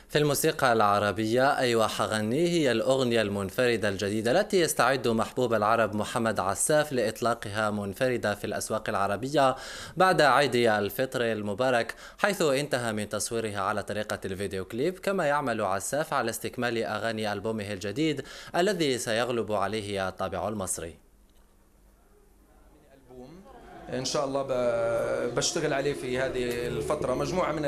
في الموسيقى العربية أيوة حغني هي الأغنية المنفردة الجديدة التي يستعد محبوب العرب محمد عساف لإطلاقها منفردة في الأسواق العربية بعد عيد الفطر المبارك، حيث انتهى من تصويرها على طريقة الفيديو كليب. كما يعمل عساف على استكمال أغاني ألبومه الجديد الذي سيغلب عليه الطابع المصري. ان شاء الله بشتغل عليه في هذه الفتره، مجموعه من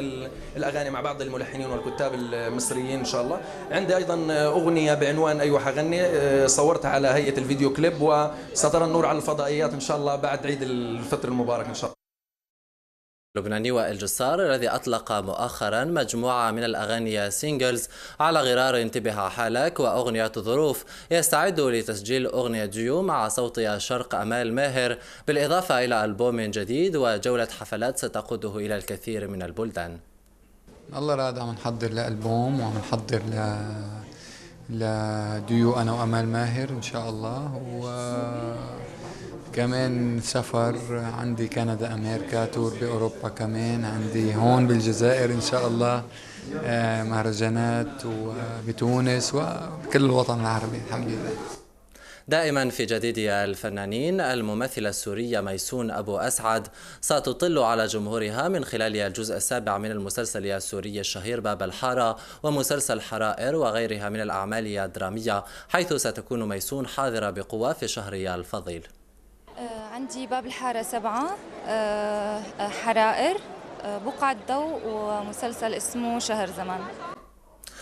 الاغاني مع بعض الملحنين والكتاب المصريين ان شاء الله. عندي ايضا اغنيه بعنوان ايوه حغني، صورتها على هيئه الفيديو كليب وسترى النور على الفضائيات ان شاء الله بعد عيد الفطر المبارك ان شاء الله. اللبناني وائل جسار الذي أطلق مؤخرا مجموعة من الأغاني سينجلز على غرار انتبه حالك وأغنية ظروف، يستعد لتسجيل أغنية ديو مع صوت شرق أمال ماهر، بالإضافة إلى ألبوم جديد وجولة حفلات ستقوده إلى الكثير من البلدان. الله راد عم نحضر لألبوم وعم نحضر لديو أنا وأمال ماهر إن شاء الله، كمان سفر عندي كندا أمريكا تور بأوروبا، كمان عندي هون بالجزائر إن شاء الله مهرجانات وبتونس وبكل الوطن العربي الحمد لله. دائما في جديد الفنانين، الممثلة السورية ميسون أبو أسعد ستطل على جمهورها من خلال الجزء السابع من المسلسل السوري الشهير باب الحارة ومسلسل حرائر وغيرها من الأعمال الدرامية، حيث ستكون ميسون حاضرة بقوة في شهر الفضيل. عندي باب الحارة 7، حرائر، بقعة ضوء، ومسلسل اسمه شهر زمان.